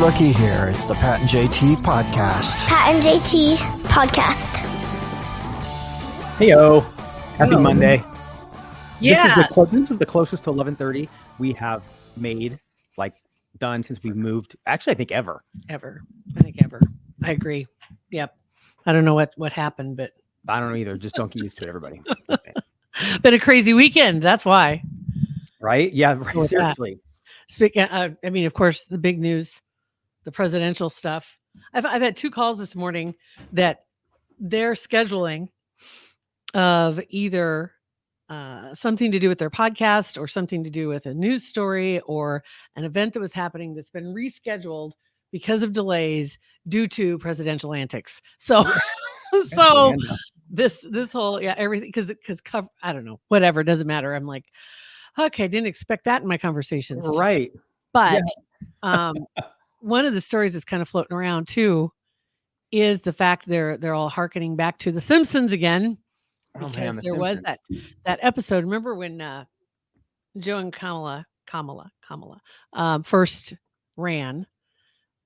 Rookie here. It's the Pat and JT podcast. Pat and JT podcast. Heyo. Happy Monday. Yeah. This is the closest to 11:30 we have made, done since we've moved. Actually, I think ever. Ever. I agree. Yep. I don't know what happened, but I don't know either. Just don't get used to it, everybody. Been a crazy weekend. That's why. Right? Yeah. Right. Seriously. Speaking, of course, the big news, the presidential stuff. I've had 2 calls this morning that they're scheduling of either something to do with their podcast or something to do with a news story or an event that was happening that's been rescheduled because of delays due to presidential antics. So, this whole everything because I don't know, whatever, doesn't matter. I'm like, okay, didn't expect that in my conversations, right? But one of the stories that's kind of floating around too is the fact they're all hearkening back to The Simpsons again, because there was that episode. Remember when Joe and Kamala first ran?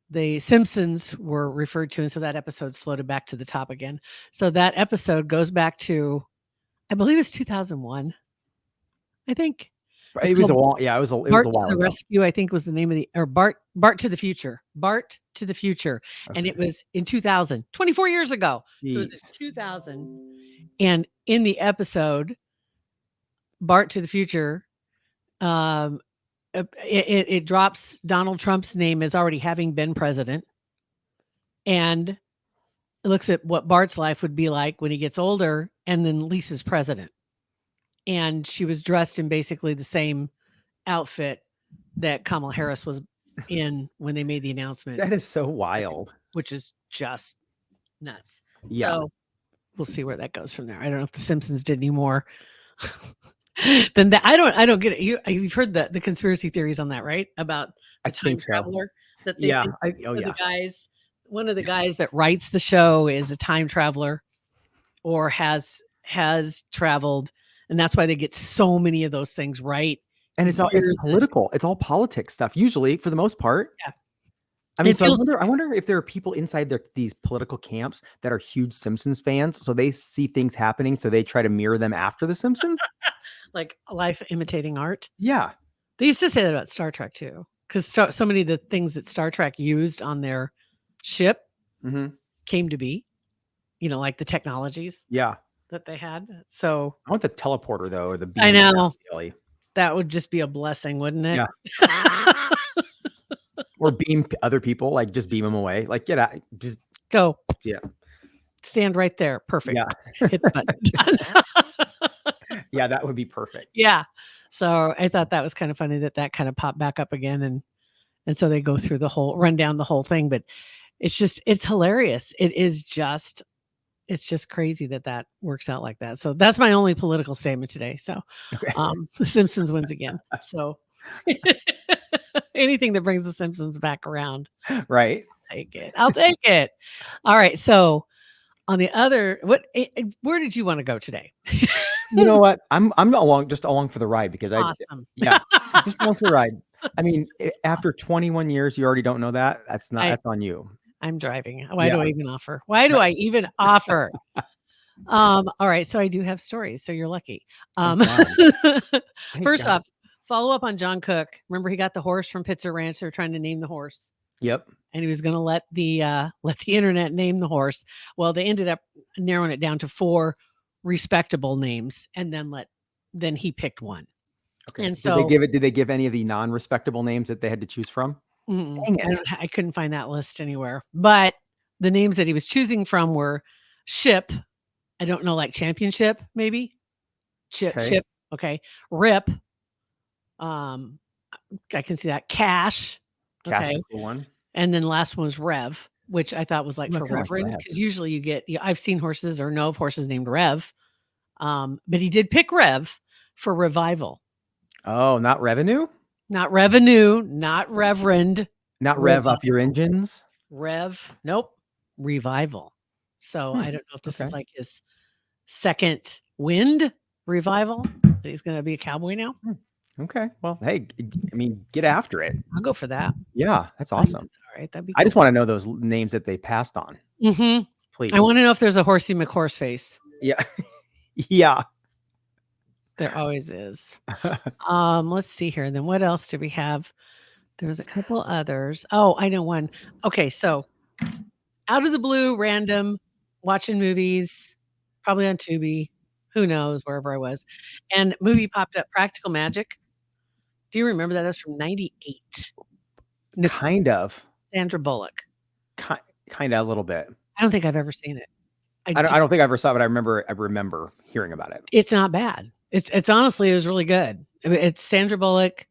The Simpsons were referred to, and so that episode's floated back to the top again. So that episode goes back to, I believe it's 2001. I think. It was a while. Yeah, it was a while. Bart to the Rescue, I think, was the name of Bart to the Future. Bart to the Future. Okay. And it was in 2000, 24 years ago. Jeez. So it was in 2000. And in the episode, Bart to the Future, it drops Donald Trump's name as already having been president. And it looks at what Bart's life would be like when he gets older, and then Lisa's president. And she was dressed in basically the same outfit that Kamala Harris was in when they made the announcment. That is so wild. Which is just nuts. Yeah. So we'll see where that goes from there. I don't know if The Simpsons did any more than that. I don't get it. You've heard the conspiracy theories on that, right? About the time traveler. That they one of the guys that writes the show is a time traveler or has traveled. And that's why they get so many of those things right. And it's political. It's all politics stuff, usually, for the most part. Yeah. I mean, I wonder if there are people inside these political camps that are huge Simpsons fans. So they see things happening, so they try to mirror them after The Simpsons. Like life imitating art. Yeah. They used to say that about Star Trek, too. Because so many of the things that Star Trek used on their ship came to be, like the technologies. Yeah. That they had. So I want the teleporter though, or the beam. I know. That would just be a blessing, wouldn't it? Yeah. Or beam other people, just beam them away. Get out. Just go. Yeah. Stand right there. Perfect. Yeah. Hit the button. Yeah, that would be perfect. Yeah. So I thought that was kind of funny that kind of popped back up again. And so they go through run down the whole thing, but it's hilarious. It's just crazy that works out like that. So that's my only political statement today. So The Simpsons wins again. So anything that brings The Simpsons back around. Right. I'll take it. All right. So on the other, where did you want to go today? You know what? I'm along for the ride because awesome. Just along for the ride. I mean, after 21 years, you already don't know that. That's on you. I'm driving. Why do I even offer? Why do I even offer? All right. So I do have stories. So you're lucky. Thank God. First God. off, follow up on John Cook. Remember, he got the horse from Pizza Ranch. They're trying to name the horse. Yep. And he was going to let the internet name the horse. Well, they ended up narrowing it down to 4 respectable names, and then he picked one. Okay. And so Did they give any of the non-respectable names that they had to choose from? Dang it. I couldn't find that list anywhere. But the names that he was choosing from were Ship. I don't know, like Championship, maybe. Ship. Okay. Rip. I can see that. Cash. Cash Okay. is the one. And then last one was Rev, which I thought was like for Reverend, because usually you get, I've seen horses or know of horses named Rev. But he did pick Rev for Revival. Oh, not Revenue? Not Revenue, not Reverend. Not Rev up your engines? Rev. Nope. Revival. So I don't know if this is like his second wind revival. That he's going to be a cowboy now. Okay. Well, hey, I mean, get after it. I'll go for that. Yeah, that's awesome. That's all right. That'd be cool. I just want to know those names that they passed on. Mm-hmm. Please. I want to know if there's a Horsey McHorse face. Yeah. Yeah. There always is. Let's see here. Then what else do we have? There's a couple others. Oh, I know one. Okay, so out of the blue, random, watching movies, probably on Tubi, who knows, wherever I was. And movie popped up, Practical Magic. Do you remember that? That's from 98. Kind of. Sandra Bullock. Kind of a little bit. I don't think I've ever seen it. I don't think I ever saw it, but I remember hearing about it. It's not bad. It's honestly, it was really good. I mean, it's Sandra Bullock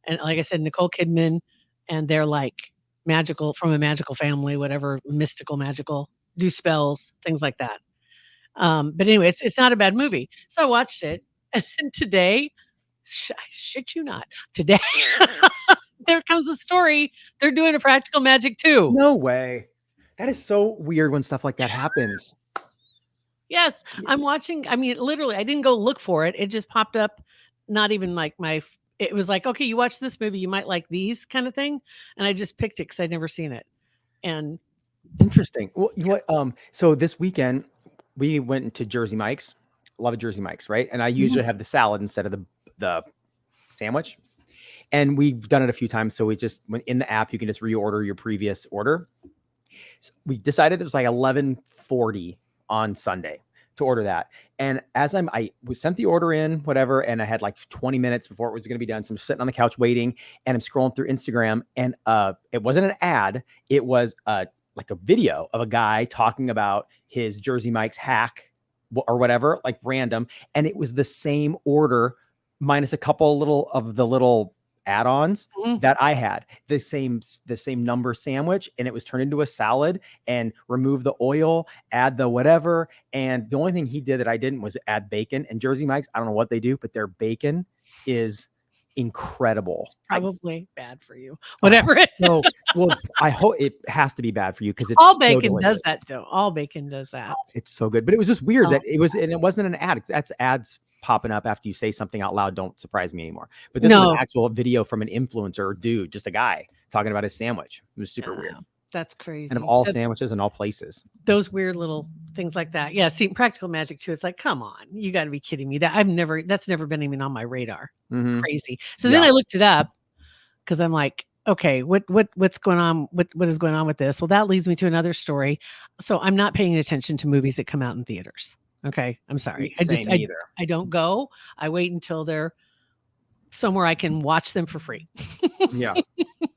and, like I said, Nicole Kidman, and they're like magical, from a magical family, whatever, mystical, magical, do spells, things like that. But anyway, it's not a bad movie. So I watched it, and today, I shit you not, today there comes a story. They're doing a Practical Magic too. No way. That is so weird when stuff like that happens. Yes, I'm watching. I mean, literally, I didn't go look for it. It just popped up. Not even like it was like, okay, you watch this movie, you might like these kind of thing. And I just picked it because I'd never seen it. And interesting. Well, you know what? So this weekend we went to Jersey Mike's. Love Jersey Mike's, right? And I usually have the salad instead of the sandwich. And we've done it a few times. So we just went in the app, you can just reorder your previous order. So we decided it was like 11:40 on Sunday to order that. And as I sent the order in, whatever, and I had like 20 minutes before it was going to be done. So I'm sitting on the couch waiting, and I'm scrolling through Instagram, and it wasn't an ad. It was like a video of a guy talking about his Jersey Mike's hack or whatever, like random. And it was the same order minus a couple little add-ons that I had, the same number sandwich, and it was turned into a salad, and remove the oil, add the whatever. And the only thing he did that I didn't was add bacon. And Jersey Mike's, I don't know what they do, but their bacon is incredible. It's probably bad for you, whatever it is. So, well, I hope it has to be bad for you, because it's all so bacon delicious. does that though. All bacon does that. It's so good. But it was just weird that it wasn't an ad. That's ads popping up after you say something out loud don't surprise me anymore. But this was an actual video from an influencer dude, just a guy talking about his sandwich. It was super weird. That's crazy. And of all sandwiches and all places. Those weird little things like that. Yeah, see, Practical Magic too. It's like, come on, you got to be kidding me. That's never been even on my radar. Crazy. So then I looked it up because I'm like, okay, what's going on? What is going on with this? Well, that leads me to another story. So I'm not paying attention to movies that come out in theaters. Okay, I'm sorry. I don't go. I wait until they're somewhere I can watch them for free. Yeah.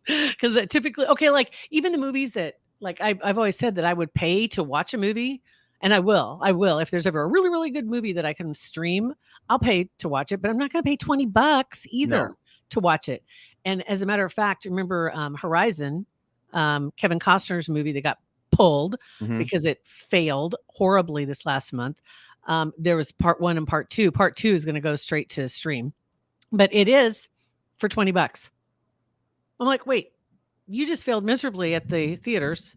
Because typically, okay, like even the movies that, like I've always said that I would pay to watch a movie, and I will. If there's ever a really, really good movie that I can stream, I'll pay to watch it, but I'm not going to pay $20 either to watch it. And as a matter of fact, remember Horizon, Kevin Costner's movie that got pulled because it failed horribly this last month. There was part 1 and part 2. Part 2 is going to go straight to stream, but it is for $20. I'm like, wait, you just failed miserably at the theaters,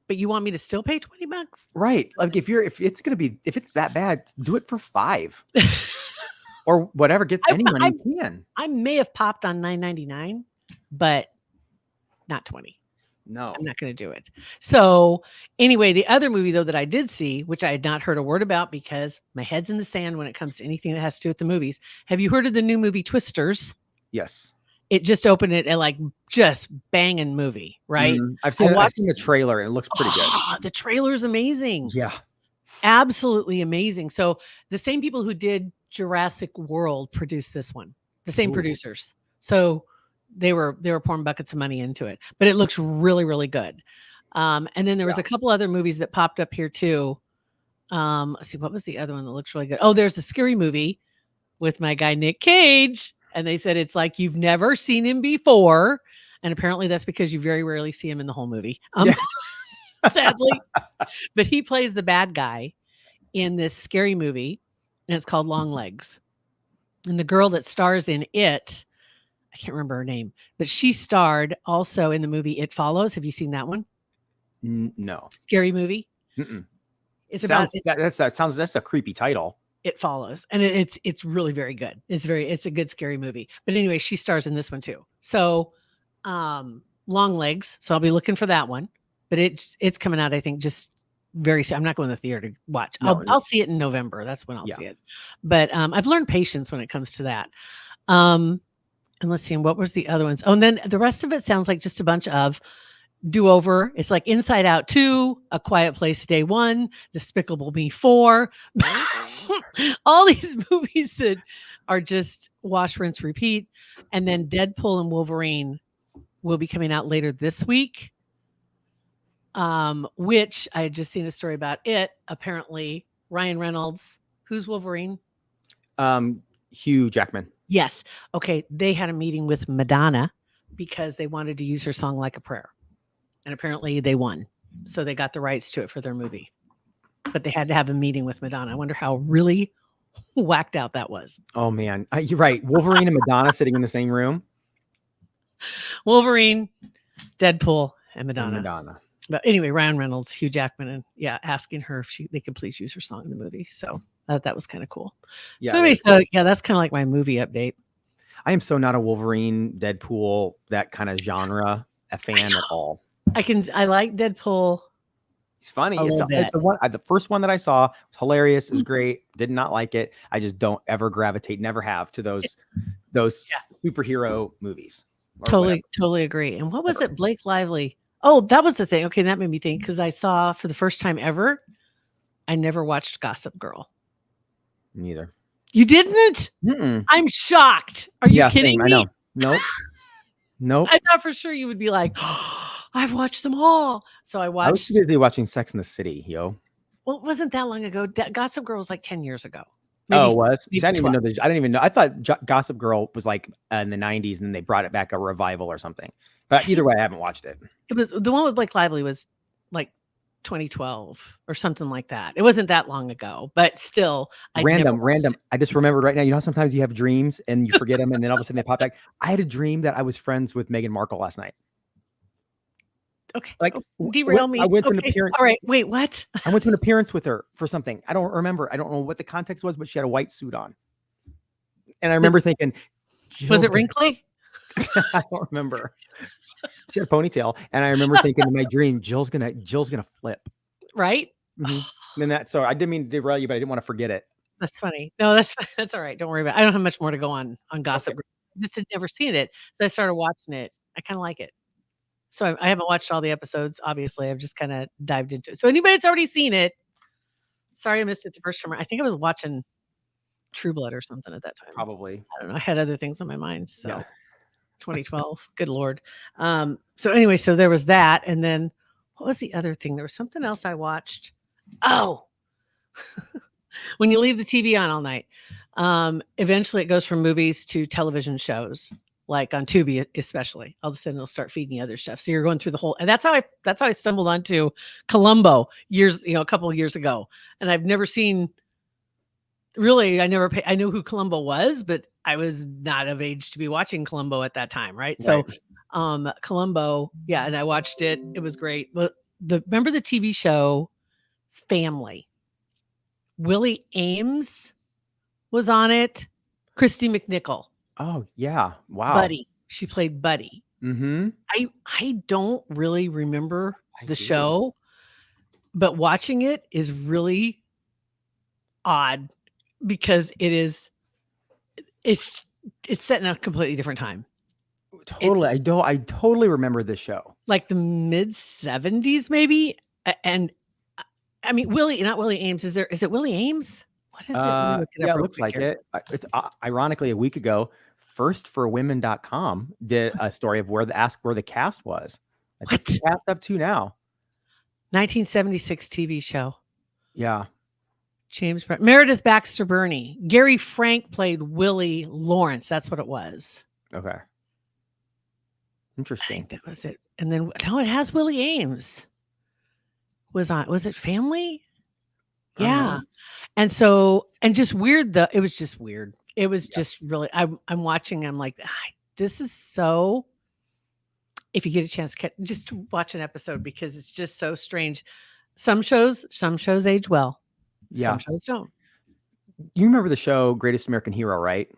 but you want me to still pay $20? Right. Like if it's that bad, do it for $5 or whatever. Get any money you can. I may have popped on $9.99, but not $20. No. I'm not going to do it. So anyway, the other movie though that I did see, which I had not heard a word about because my head's in the sand when it comes to anything that has to do with the movies. Have you heard of the new movie Twisters? Yes. It just opened it at like just banging movie, right? I've seen the trailer and it looks pretty good. The trailer's amazing. Yeah. Absolutely amazing. So the same people who did Jurassic World produced this one. The same producers. So they were pouring buckets of money into it. But it looks really, really good. And then there was a couple other movies that popped up here too. Let's see, what was the other one that looks really good? Oh, there's a scary movie with my guy Nick Cage. And they said it's like you've never seen him before. And apparently that's because you very rarely see him in the whole movie. Sadly. But he plays the bad guy in this scary movie. And it's called Long Legs. And the girl that stars in it, I can't remember her name, but she starred also in the movie It Follows. Have you seen that one? No. Scary movie. It's about that's a creepy title. It Follows, and it's really very good. It's a good scary movie. But anyway, she stars in this one too. So, Long Legs. So I'll be looking for that one. But it's coming out, I think, just very soon. I'm not going to the theater to watch. I'll see it in November. That's when I'll see it. But I've learned patience when it comes to that. And let's see. And what was the other ones? Oh, and then the rest of it sounds like just a bunch of do-over. It's like Inside Out 2, A Quiet Place Day 1, Despicable Me 4. All these movies that are just wash, rinse, repeat. And then Deadpool and Wolverine will be coming out later this week. Which I had just seen a story about it. Apparently, Ryan Reynolds, who's Wolverine? Hugh Jackman. Yes. Okay. They had a meeting with Madonna because they wanted to use her song Like a Prayer. And apparently they won. So they got the rights to it for their movie. But they had to have a meeting with Madonna. I wonder how really whacked out that was. Oh, man. You're right. Wolverine and Madonna sitting in the same room. Wolverine, Deadpool, and Madonna. But anyway, Ryan Reynolds, Hugh Jackman, and asking her if they could please use her song in the movie. So that was kind of cool. Yeah, so anyway, that's kind of like my movie update. I am so not a Wolverine, Deadpool, that kind of genre a fan at all. I like Deadpool. He's funny. It's the first one that I saw was hilarious. It was great. Did not like it. I just don't ever gravitate, never have, to those superhero movies. Totally agree. And what was it? Blake Lively. Oh, that was the thing. Okay, that made me think because I saw for the first time ever, I never watched Gossip Girl. Neither. You didn't? I'm shocked. Are you kidding me? I know. Nope. I thought for sure you would be like, oh, I've watched them all. So I watched. I was too busy watching Sex and the City, yo. Well, it wasn't that long ago. Gossip Girl was like 10 years ago. Maybe, it was? I didn't even know. I didn't even know. I thought Gossip Girl was like in the 90s and then they brought it back, a revival or something. But either way, I haven't watched it. It was the one with Blake Lively was like 2012 or something like that. It wasn't that long ago, but still. Random. I just remembered right now, you know how sometimes you have dreams and you forget them and then all of a sudden they pop back? I had a dream that I was friends with Meghan Markle last night. Okay. Like derail me. I went to an appearance. All right. Wait, what? I went to an appearance with her for something. I don't remember. I don't know what the context was, but she had a white suit on. And I remember thinking, was it wrinkly? I don't remember. She had a ponytail, and I remember thinking in my dream, Jill's gonna flip. Right. And so I didn't mean to derail you, but I didn't want to forget it. That's funny. No, that's all right. Don't worry about it. I don't have much more to go on Gossip Girl. I just had never seen it, so I started watching it. I kind of like it. So I haven't watched all the episodes. Obviously, I've just kind of dived into it. So anybody that's already seen it, sorry I missed it the first time. I think I was watching True Blood or something at that time. Probably. I don't know. I had other things on my mind. So 2012. Good Lord. So anyway, so there was that. And then what was the other thing? There was something else I watched. Oh, when you leave the TV on all night, eventually it goes from movies to television shows. Like on Tubi, especially, all of a sudden they'll start feeding you other stuff. So you're going through the whole, and that's how I stumbled onto Columbo a couple of years ago. And I've never seen, really, I knew who Columbo was, but I was not of age to be watching Columbo at that time. Right. So, Columbo. Yeah. And I watched it. It was great. But remember the TV show Family? Willie Ames was on it. Christy McNichol. Oh, yeah. Wow. Buddy. She played Buddy. Mm-hmm. I don't really remember I the do. show, but watching it is really odd because it's set in a completely different time. Totally. I totally remember this show. Like the mid 70s, maybe. And I mean, not Willie Ames. Is it Willie Ames? What is it? Let me look it Yeah, up it real looks quick like here. it. It's ironically a week ago, firstforwomen.com did a story of where the cast was. Like, what's the What? cast up to now? 1976 TV show. Yeah. Meredith Baxter Burney. Gary Frank played Willie Lawrence. That's what it was. Okay. I Interesting. think that was it. And then no, it has Willie Ames. Was it Family? Yeah. And so, and just weird though. It was just weird. It was just really, I'm watching, I'm like, this is so, if you get a chance, just watch an episode because it's just so strange. Some shows age well. Yeah. Some shows don't. You remember the show Greatest American Hero, right?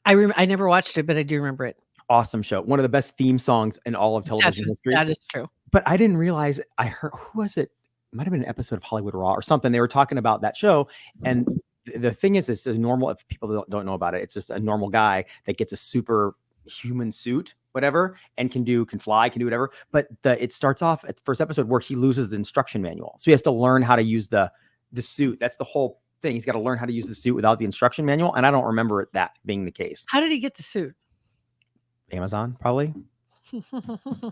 I never watched it, but I do remember it. Awesome show. One of the best theme songs in all of television history. That is true. But I didn't realize, I heard, who was it? It might have been an episode of Hollywood Raw or something. They were talking about that show. And the thing is, it's a normal, if people don't know about it, it's just a normal guy that gets a super human suit, whatever, and can fly, can do whatever. But it starts off at the first episode where he loses the instruction manual. So he has to learn how to use the suit. That's the whole thing. He's got to learn how to use the suit without the instruction manual. And I don't remember that being the case. How did he get the suit? Amazon, probably.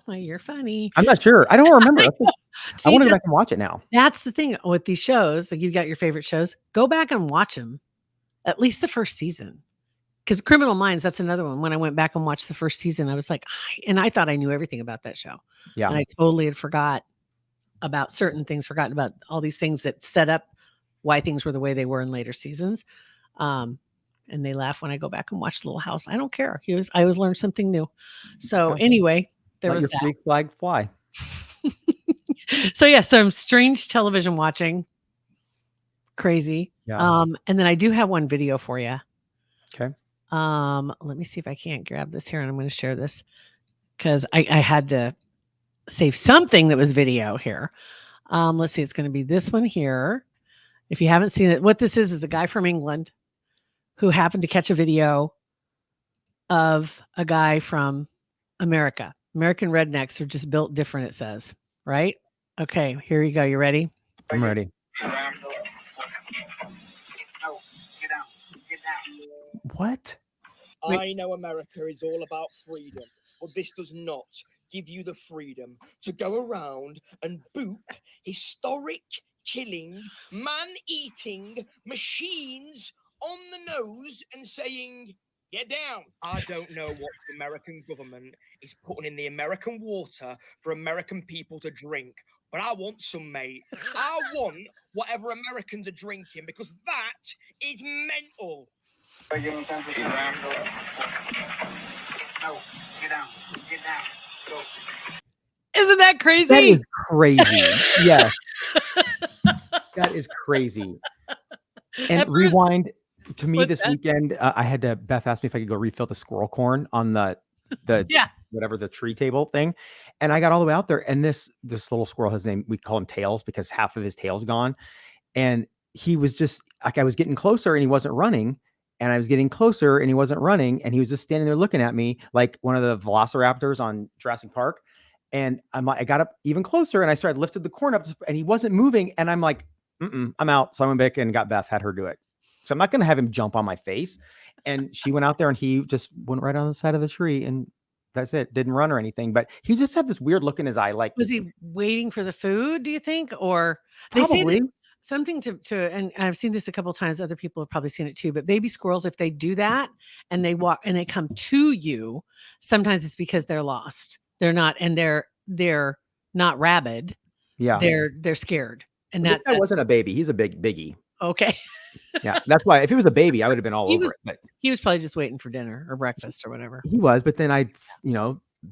You're funny. I'm not sure. I don't remember. I want to go back and watch it now. That's the thing with these shows. Like, you've got your favorite shows. Go back and watch them, at least the first season. Because Criminal Minds, that's another one. When I went back and watched the first season, I was like, I thought I knew everything about that show. Yeah. And I totally had forgotten about certain things, forgotten about all these things that set up why things were the way they were in later seasons. And they laugh when I go back and watch Little House. I don't care. I always learn something new. So anyway, there was that. Let your freak flag fly. So yeah, some strange television watching. Crazy. Yeah. And then I do have one video for you. Okay. Let me see if I can't grab this here, and I'm going to share this because I had to save something that was video here. Let's see. It's going to be this one here. If you haven't seen it, what this is a guy from England who happened to catch a video of a guy from America. American rednecks are just built different, it says, right? Okay, here you go. You ready? I'm ready. What? I know America is all about freedom, but this does not give you the freedom to go around and boot historic, killing, man-eating machines on the nose and saying, get down. I don't know what the American government is putting in the American water for American people to drink, but I want some, mate. I want whatever Americans are drinking because that is mental. Isn't that crazy? That is crazy. Yeah. That is crazy. And rewind to me this weekend. I had to, Beth asked me if I could go refill the squirrel corn on the whatever the tree table thing. And I got all the way out there. And this little squirrel, his name, we call him Tails because half of his tail's gone. And he was just like, I was getting closer and he wasn't running. And I was getting closer and he wasn't running. And he was just standing there looking at me like one of the velociraptors on Jurassic Park. And I got up even closer and I started lifted the corn up and he wasn't moving. And I'm like, I'm out. So I went back and got Beth, had her do it. So I'm not going to have him jump on my face. And she went out there and he just went right on the side of the tree and that's it. Didn't run or anything, but he just had this weird look in his eye. Like, was he waiting for the food, do you think? Or probably. They say something and I've seen this a couple of times. Other people have probably seen it too, but baby squirrels, if they do that and they walk and they come to you, sometimes it's because they're lost. They're not, and they're not rabid. Yeah. They're scared. And that guy wasn't a baby. He's a biggie. Okay. Yeah. That's why if it was a baby, I would have been all over it. But he was probably just waiting for dinner or breakfast or whatever. He was, but then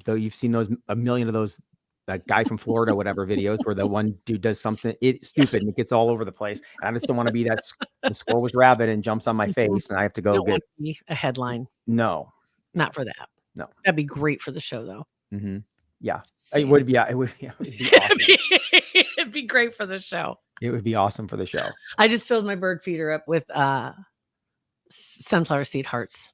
though you've seen a million of those, that guy from Florida, whatever videos where the one dude does something stupid and it gets all over the place. And I just don't want to be that the squirrel was rabid and jumps on my face and I have to go don't want to be a headline. No, not for that. No, that'd be great for the show though. Yeah, See. it would be. Yeah, it would be awesome. It'd be great for the show. It would be awesome for the show. I just filled my bird feeder up with sunflower seed hearts,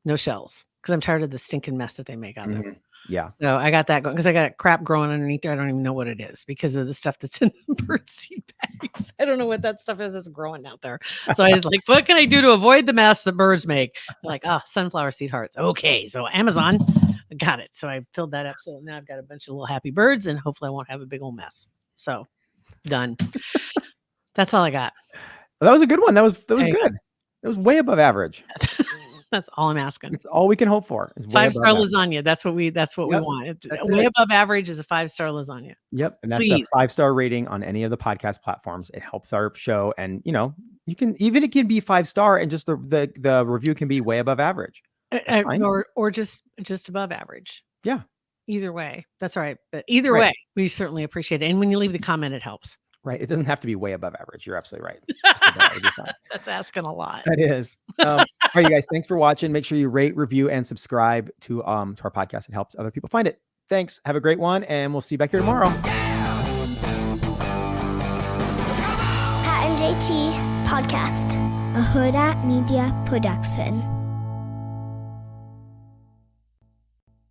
no shells, because I'm tired of the stinking mess that they make out there. Yeah. So I got that going because I got crap growing underneath there. I don't even know what it is because of the stuff that's in the bird seed bags. I don't know what that stuff is that's growing out there. So I was like, what can I do to avoid the mess that birds make? They're like, sunflower seed hearts. Okay. So Amazon, I got it. So I filled that up. So now I've got a bunch of little happy birds and hopefully I won't have a big old mess. So done. That's all I got. That was a good one. That was There you go. good. It was way above average. That's all I'm asking. It's all we can hope for. Is 5-star lasagna. That's what we want. That's Way it. above average is a 5-star lasagna. Yep. And that's Please. a 5-star rating on any of the podcast platforms. It helps our show. And you can it can be 5-star and just the review can be way above average. Fine. Or just above average. Yeah. Either way. That's all right. But either Right. way, we certainly appreciate it. And when you leave the comment, it helps. Right. It doesn't have to be way above average. You're absolutely right. Just about would be fine. That's asking a lot. That is. All right, you guys. Thanks for watching. Make sure you rate, review, and subscribe to our podcast. It helps other people find it. Thanks. Have a great one, and we'll see you back here tomorrow. Pat and JT Podcast. A Hurrdat Media Production.